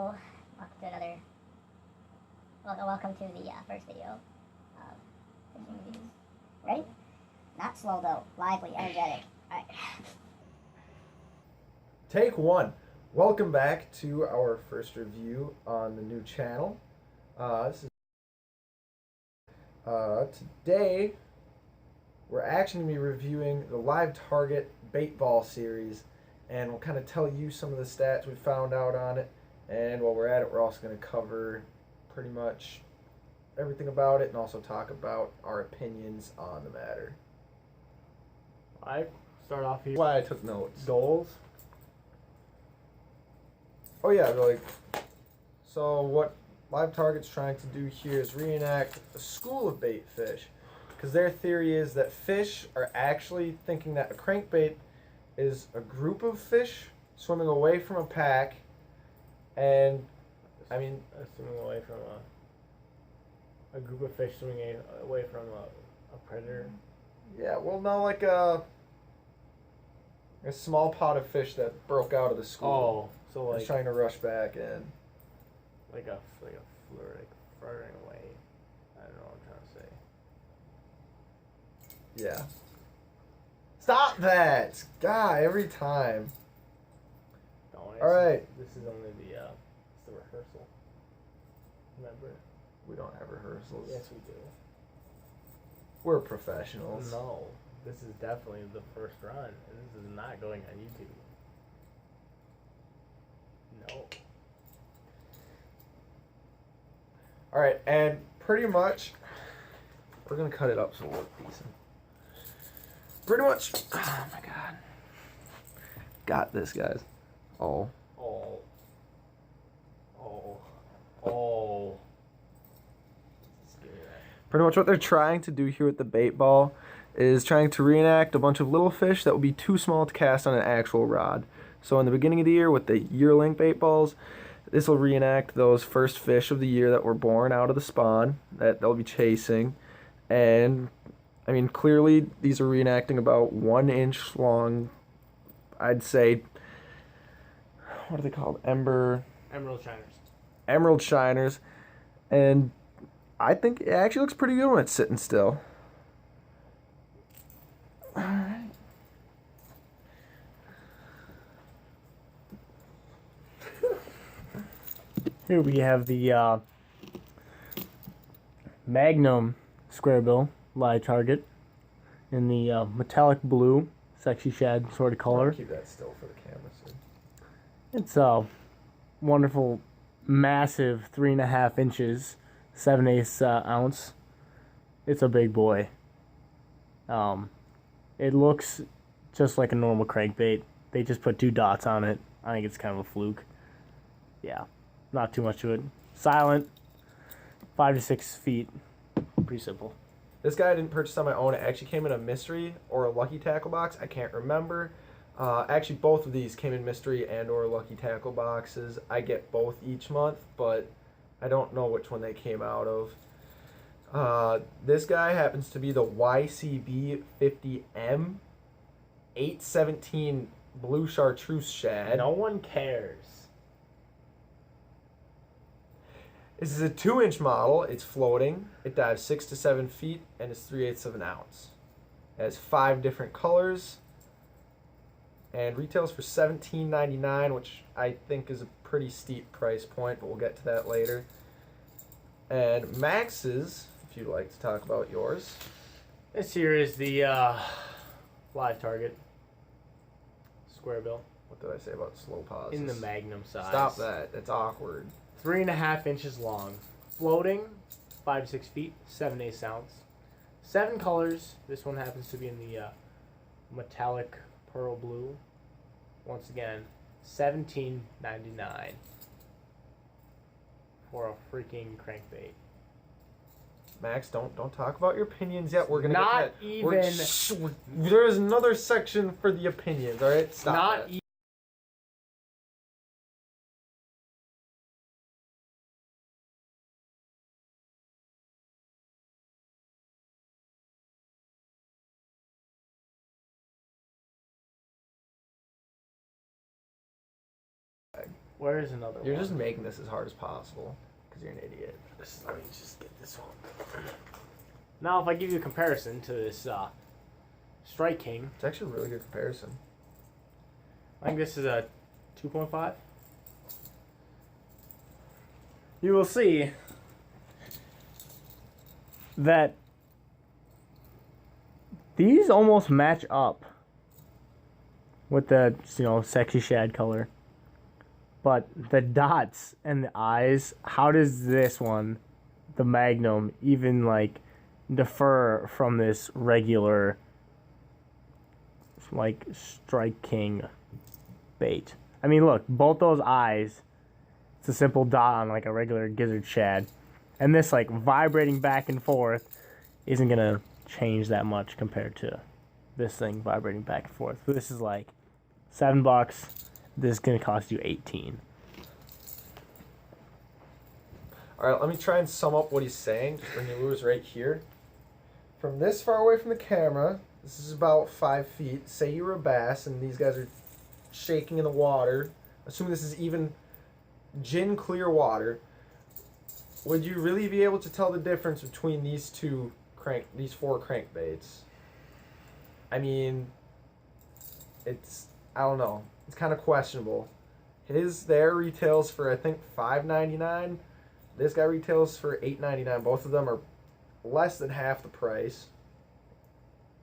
Hello, welcome to the first video of fishing reviews. Ready? Not slow though, lively, energetic. Alright. Take one. Welcome back to our first review on the new channel. Today we're actually going to be reviewing the LIVETARGET Baitball series, and we'll kind of tell you some of the stats we found out on it. And while we're at it, we're also going to cover pretty much everything about it and also talk about our opinions on the matter. I start off here. Why I took notes. Goals. Oh yeah, so what LIVETARGET's trying to do here is reenact a school of bait fish, because their theory is that fish are actually thinking that a crankbait is a group of fish swimming away from a pack, and swimming away from a group of fish swimming away from a predator. Yeah, well, no, like a small pot of fish that broke out of the school. Oh, so like is trying to rush back in. Like flirting away. I don't know what I'm trying to say. Yeah. Stop that! God, every time. Alright. This is only the rehearsal. Remember? We don't have rehearsals. Yes, we do. We're professionals. No, this is definitely the first run, and this is not going on YouTube. No. Alright, and pretty much, we're going to cut it up so it'll look decent. Pretty much, oh my god. Got this, guys. Oh. Pretty much what they're trying to do here with the bait ball is trying to reenact a bunch of little fish that would be too small to cast on an actual rod. So in the beginning of the year with the yearling bait balls, this will reenact those first fish of the year that were born out of the spawn that they'll be chasing. And I mean, clearly these are reenacting about 1 inch long, I'd say, what are they called? Emerald Shiners. Emerald Shiners. And I think it actually looks pretty good when it's sitting still. Alright. Here we have the Magnum square bill LIVETARGET in the metallic blue, sexy shad sort of color. Keep that still for the camera, sir. It's a wonderful, massive 3.5 inches, 7/8 ounce. It's a big boy. It looks just like a normal crankbait. They just put 2 dots on it. I think it's kind of a fluke. Yeah, not too much to it. Silent, 5 to 6 feet. Pretty simple. This guy I didn't purchase on my own. It actually came in a mystery or a lucky tackle box. I can't remember. Actually, both of these came in mystery and or lucky tackle boxes. I get both each month, but I don't know which one they came out of. This guy happens to be the YCB 50M 817 blue chartreuse shad. No one cares. This is a 2-inch model. It's floating. It dives 6 to 7 feet and is 3/8 of an ounce. It has 5 different colors and retails for $17.99, which I think is a pretty steep price point, but we'll get to that later. And Max's, if you'd like to talk about yours. This here is the LIVETARGET square bill. What did I say about slow pauses? In the Magnum size. Stop that. That's awkward. 3.5 inches long. Floating, 5 to 6 feet, 7/8 ounce. 7 colors. This one happens to be in the metallic pearl blue. Once again, $17.99 for a freaking crankbait. Max, don't talk about your opinions yet. We're gonna not get that. even. There is another section for the opinions. All right, stop. Not that. Where is another one? You're just making this as hard as possible because you're an idiot. Let me just get this one. Now, if I give you a comparison to this Strike King, It's actually a really good comparison. I think this is a 2.5. You will see that these almost match up with the, sexy shad color. But the dots and the eyes, how does this one, the Magnum, even like differ from this regular like Strike King bait? I mean, look, both those eyes, it's a simple dot on like a regular gizzard shad. And this like vibrating back and forth isn't gonna change that much compared to this thing vibrating back and forth. So this is like $7. This is gonna cost you 18. All right, let me try and sum up what he's saying. Just bring your lures right here. From this far away from the camera, this is about 5 feet. Say you were a bass and these guys are shaking in the water. Assuming this is even gin clear water. Would you really be able to tell the difference between these four crankbaits? I mean, I don't know. It's kind of questionable. There retails for I think $5.99. This guy retails for $8.99. Both of them are less than half the price.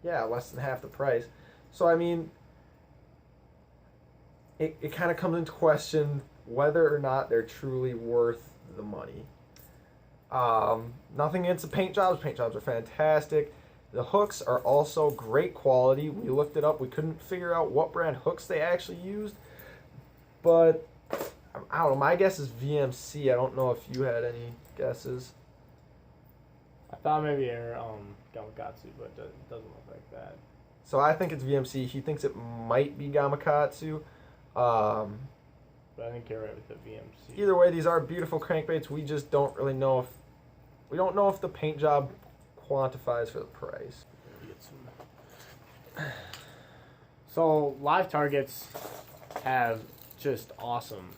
Yeah, less than half the price. So I mean, it kind of comes into question whether or not they're truly worth the money. Nothing against the paint jobs. Paint jobs are fantastic. The hooks are also great quality. We looked it up. We couldn't figure out what brand hooks they actually used. But, I don't know. My guess is VMC. I don't know if you had any guesses. I thought maybe they're Gamakatsu, but it doesn't look like that. So I think it's VMC. He thinks it might be Gamakatsu. But I think you're right with the VMC. Either way, these are beautiful crankbaits. We just don't really know if the paint job quantifies for the price. So live targets have just awesome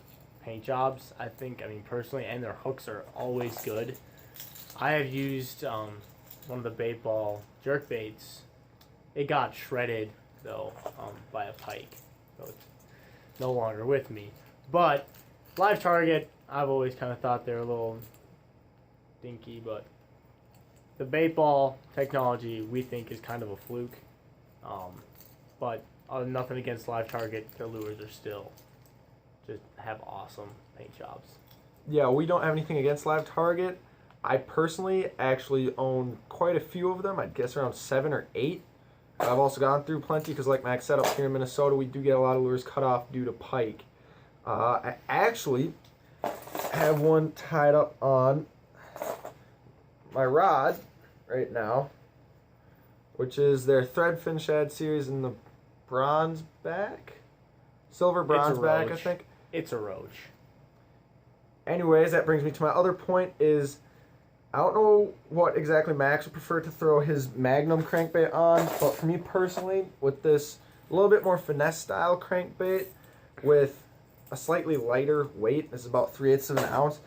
paint jobs. I mean personally, and their hooks are always good. I have used one of the Baitball jerk baits. It got shredded though by a pike, so it's no longer with me. But live target, I've always kind of thought they're a little dinky, but the Baitball technology we think is kind of a fluke. But nothing against live target, their lures are still just have awesome paint jobs. Yeah, we don't have anything against Live Target. I personally actually own quite a few of them. I'd guess around 7 or 8. I've also gone through plenty because, like Max said, up here in Minnesota, we do get a lot of lures cut off due to pike. I actually have one tied up on my rod right now, which is their Threadfin Shad series in the bronze back. Silver bronze back, I think. It's a roach. Anyways, that brings me to my other point is, I don't know what exactly Max would prefer to throw his Magnum crankbait on, but for me personally, with this a little bit more finesse style crankbait with a slightly lighter weight, this is about 3/8 of an ounce,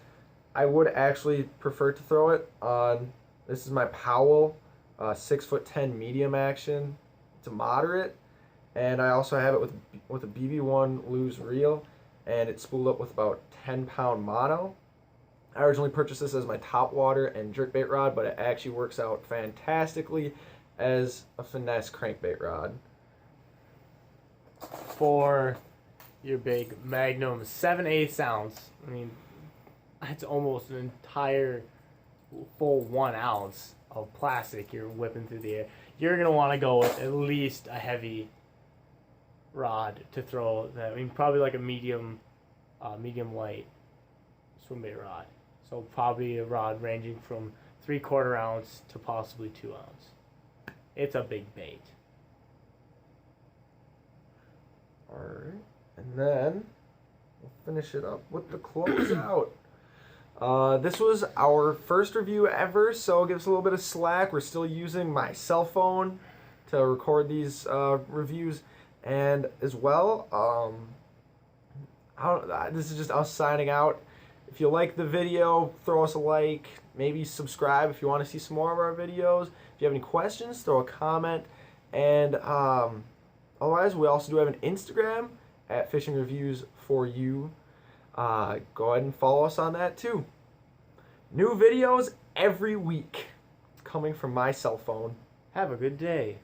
I would actually prefer to throw it on, this is my Powell 6'10" medium action. It's a moderate, and I also have it with a BB1 Lose Reel, and it's spooled up with about 10-pound mono. I originally purchased this as my top water and jerkbait rod, but it actually works out fantastically as a finesse crankbait rod. For your big Magnum 7/8 ounce, I mean, that's almost an entire full 1 ounce of plastic you're whipping through the air. You're going to want to go with at least a heavy rod to throw that. I mean, probably like a medium light swim bait rod. So probably a rod ranging from 3/4 ounce to possibly 2 ounce. It's a big bait. Alright, and then we'll finish it up with the closeout. This was our first review ever, so give us a little bit of slack. We're still using my cell phone to record these reviews, and as well, this is just us signing out. If you like the video, throw us a like. Maybe subscribe if you want to see some more of our videos. If you have any questions, throw a comment. And otherwise, we also do have an Instagram at Fishing Reviews for You. Go ahead and follow us on that too. New videos every week coming from my cell phone. Have a good day.